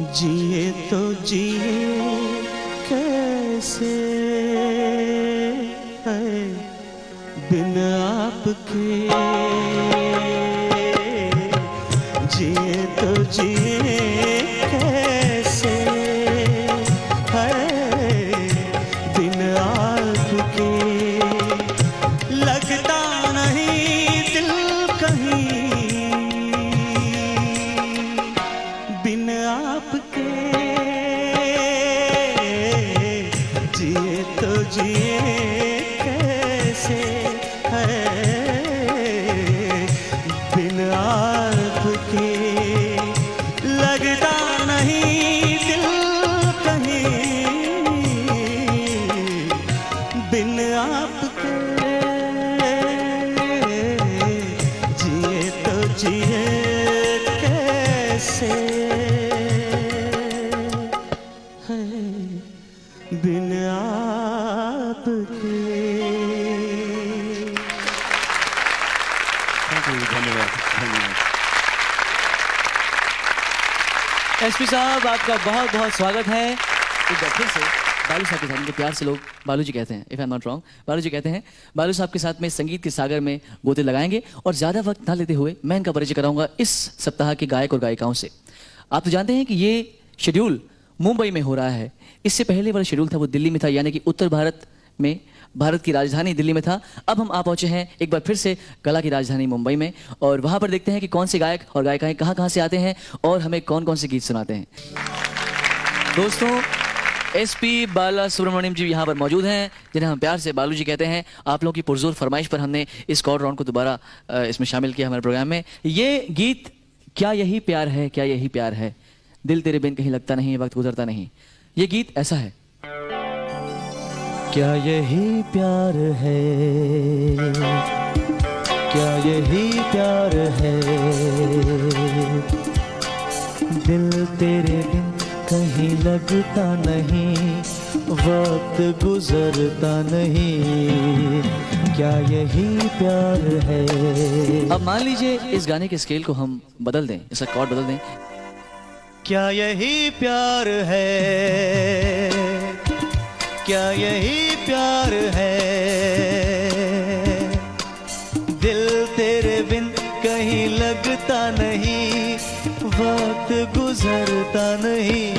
जिए तो जिए कैसे है बिन आपके, जिए तो जिए कैसे है बिन आपके। लगता नहीं दिल कहीं बिन आपके, जिए तो जिए कैसे है बिन आपके। लगता नहीं दिल कहीं बिन आपके, जिए तो जिए कैसे है बिन आपके। धन्यवाद धन्यवाद। एसपी साहब आपका बहुत बहुत स्वागत है। एक बार फिर से बालू साहब के साथ, इनको प्यार से लोग बालू जी कहते हैं, if I am not wrong, बालू जी कहते हैं। बालू साहब के साथ में संगीत के सागर में गोते लगाएंगे और ज़्यादा वक्त ना लेते हुए मैं इनका परिचय कराऊंगा इस सप्ताह के गायक और गायिकाओं से। आप तो जानते हैं कि ये शेड्यूल मुंबई में हो रहा है। इससे पहले वाला शेड्यूल था वो दिल्ली में था, यानी कि उत्तर भारत में, भारत की राजधानी दिल्ली में था। अब हम आ पहुंचे हैं एक बार फिर से कला की राजधानी मुंबई में, और वहां पर देखते हैं कि कौन से गायक और गायिकाएं कहां से आते हैं और हमें कौन कौन से गीत सुनाते हैं। दोस्तों, एसपी बाला सुब्रमण्यम जी यहाँ पर मौजूद हैं, जिन्हें हम प्यार से बालू जी कहते हैं। आप लोगों की पुरजोर फरमाइश पर हमने इस कॉर्ड राउंड को दोबारा इसमें शामिल किया हमारे प्रोग्राम में। ये गीत क्या यही प्यार है, क्या यही प्यार है, दिल तेरे बिन कहीं लगता नहीं, वक्त गुजरता नहीं। ये गीत ऐसा है। क्या यही प्यार है, क्या यही प्यार है, दिल तेरे बिन कहीं लगता नहीं, वक्त गुजरता नहीं, क्या यही प्यार है। अब मान लीजिए इस गाने के स्केल को हम बदल दें, इसका कॉर्ड बदल दें। क्या यही प्यार है, क्या यही प्यार है, दिल तेरे बिन कहीं लगता नहीं, वक्त गुजरता नहीं,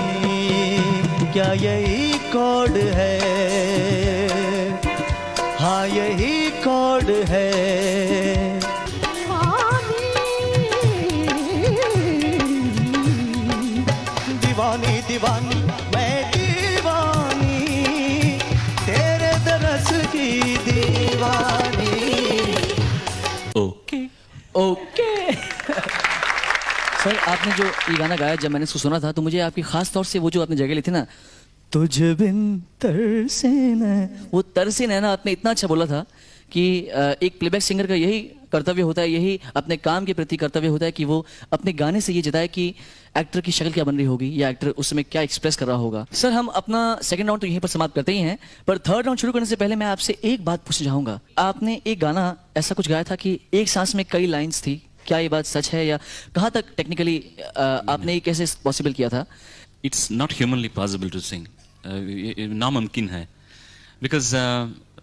क्या यही कॉर्ड है, हाँ यही कॉर्ड है। दीवानी दीवानी मैं दीवानी, तेरे दरस की दीवानी। ओके ओके सर, आपने जो ये गाना गाया, जब मैंने इसको सुना था तो मुझे आपकी खास तौर से वो जो आपने जगह ली थी ना, तुझ बिन तरसे न, वो तरसे नैना आपने इतना अच्छा बोला था कि एक प्लेबैक सिंगर का यही कर्तव्य होता है, यही अपने काम के प्रति कर्तव्य होता है कि वो अपने गाने से ये जताए कि एक्टर की शक्ल क्या बन रही होगी या एक्टर उस समय क्या एक्सप्रेस कर रहा होगा। सर, हम अपना सेकंड राउंड तो यहीं पर समाप्त करते ही हैं, पर थर्ड राउंड शुरू करने से पहले मैं आपसे एक बात पूछना चाहूंगा। आपने एक गाना ऐसा कुछ गाया था कि एक सांस में कई लाइन्स थी, क्या ये बात सच है या कहाँ तक टेक्निकली आपने ये कैसे पॉसिबल किया था? It's not humanly possible to sing, नामुमकिन है, because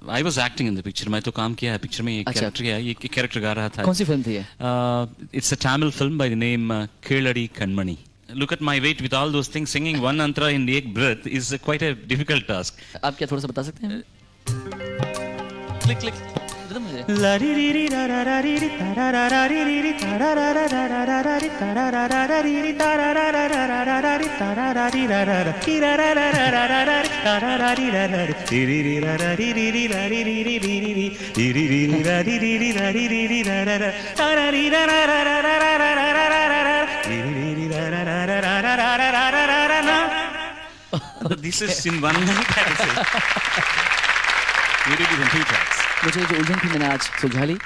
I was acting in the picture. मैं तो काम किया है पिक्चर में, एक कैरेक्टर किया है, ये कैरेक्टर गा रहा था। कौन सी फिल्म थी ये? It's a Tamil film by the name Keladi Kanmani. Look at my weight with all those things. Singing one mantra in एक breath is quite a difficult task. आप क्या थोड़ा सा बता सकते हैं? क्लिक क्लिक मुझे। This is in one minute, I say. We did it in 2 tracks. मुझे जो उलझन थी मैंने आज सुलझा ली।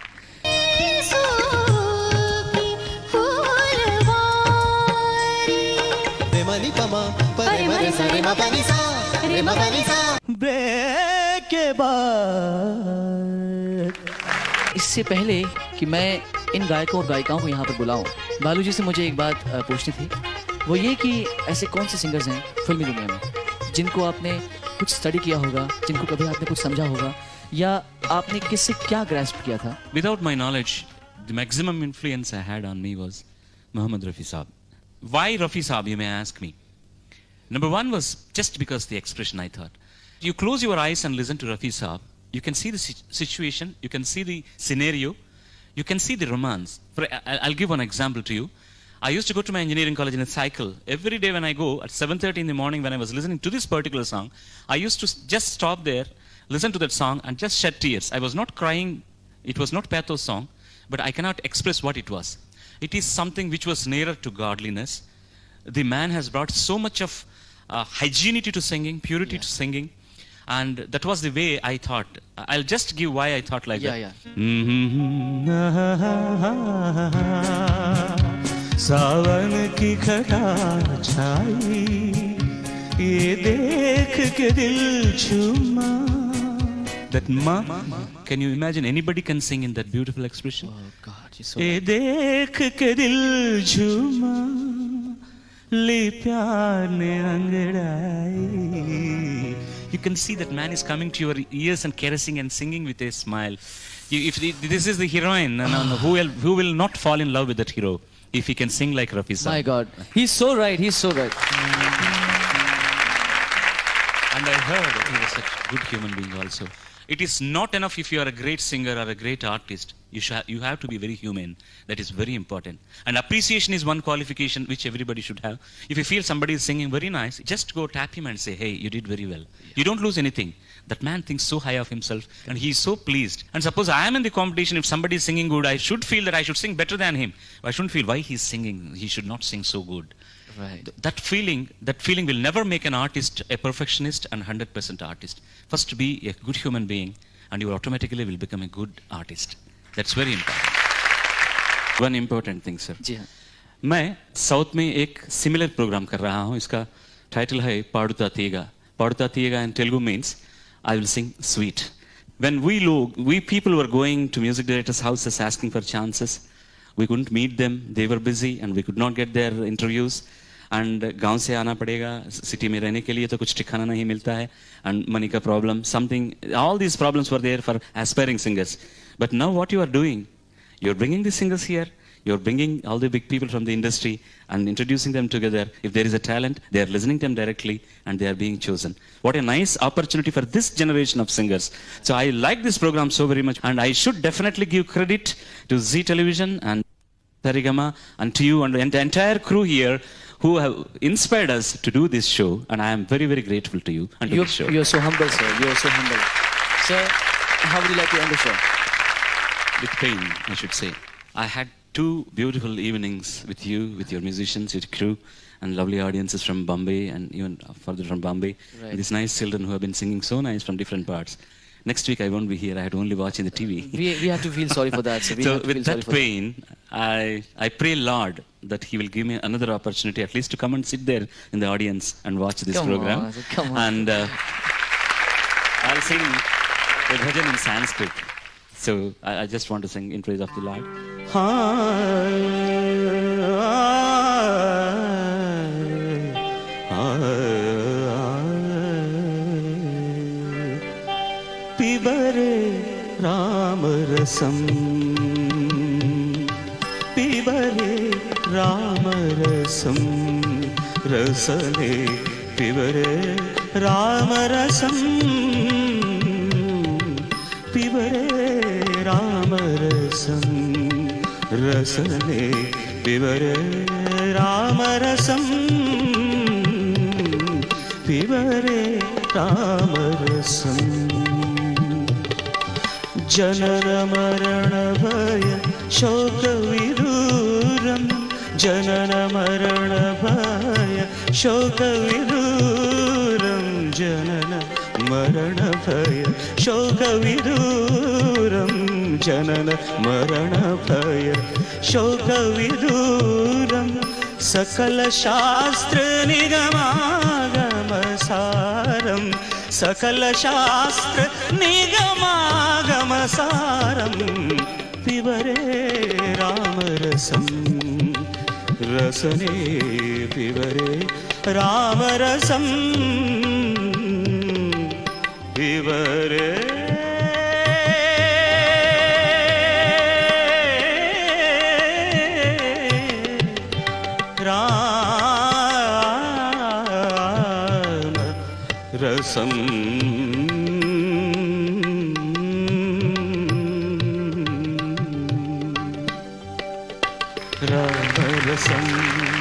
इससे पहले कि मैं इन गायकों और गायिकाओं को यहाँ पर बुलाऊं, बालू जी से मुझे एक बात पूछनी थी वो ये कि ऐसे कौन से सिंगर्स हैं फिल्मी दुनिया में जिनको आपने कुछ स्टडी किया होगा, जिनको कभी आपने कुछ समझा होगा, या आपने किससे क्या ग्रैस्प किया था? Without my knowledge, the maximum influence I had on me was Muhammad Rafi Saab. Why Rafi Saab, you may ask me. Number one was just because the expression, I thought. You close your eyes and listen to Rafi Saab, you can see the situation, you can see the scenario, you can see the romance. I'll give one example to you. I used to go to my engineering college in a cycle. Every day when I go at 7:30 in the morning when I was listening to this particular song, I used to just stop there, listen to that song and just shed tears. I was not crying. It was not pathos song, but I cannot express what it was. It is something which was nearer to godliness. The man has brought so much of hygienity to singing, purity to singing. And that was the way I thought. I'll just give why I thought like that. सावन की घटा छाई, ये देख के दिल झूमा. That ma, can you imagine anybody can sing in that beautiful expression? Oh God, you're so ये देख के दिल झूमा, ले प्यार ने अंगड़ाई. You can see that man is coming to your ears and caressing and singing with a smile. If this is the heroine, who will not fall in love with that hero if he can sing like Rafi Saab? My God, he's so right. He's so right. And I heard that he was such a good human being also. It is not enough if you are a great singer or a great artist. You have to be very human. That is very important. And appreciation is one qualification which everybody should have. If you feel somebody is singing very nice, just go tap him and say, hey, you did very well. You don't lose anything. That man thinks so high of himself and he is so pleased. And suppose I am in the competition, if somebody is singing good, I should feel that I should sing better than him. I shouldn't feel why he is singing. He should not sing so good. Right. That feeling will never make an artist a perfectionist and 100% artist. First be a good human being and you automatically will become a good artist. That's very important. One important thing, sir. जी हाँ. मैं south में एक similar programme कर रहा हूँ. इसका title है Padutha तीगा. Padutha तीगा in Telugu means I will sing sweet. When we people were going to music directors' houses asking for chances, we couldn't meet them. They were busy and we could not get their interviews. And गांव से आना पड़ेगा, city में रहने के लिए तो कुछ ठिकाना नहीं मिलता है. And money का problem, something, all these problems were there for aspiring singers. But now what you are doing, you're bringing the singers here, you're bringing all the big people from the industry and introducing them together. If there is a talent, they are listening to them directly and they are being chosen. What a nice opportunity for this generation of singers. So I like this program so very much and I should definitely give credit to Zee Television and Saregama and to you and the entire crew here who have inspired us to do this show, and I am very, very grateful to you and to this show. You're so humble, sir. You're so humble. Sir, how would you like to end the show? With pain, I should say. I had 2 beautiful evenings with you, with your musicians, with crew, and lovely audiences from Bombay and even further from Bombay. Right. And these nice children who have been singing so nice from different parts. Next week I won't be here. I had to only watch in the TV. We have to feel sorry for that. So, So with that pain, I pray Lord that He will give me another opportunity, at least to come and sit there in the audience and watch this program. Come on. And I'll sing a bhajan in Sanskrit. So I just want to sing in praise of the Lord. पिबरे Ram रसम, पिबरे राम रसम, रसने पिबरे राम रसम, पिबरे राम रसम, रसने पिबरे राम रसम, पिबरे राम रसम. जनन मरण भय शोक विदूरम, जनन मरण भय शोक विदूरम, जनन मरण भय शोक विदूरम, जनन मरण भय शोक विदूरम, सकल शास्त्र निगमागम सारम, सकल शास्त्र निगमागम सारम, पिबरे राम रसम, रसने विवरे रामरसं विवरे राम रसं रामरसं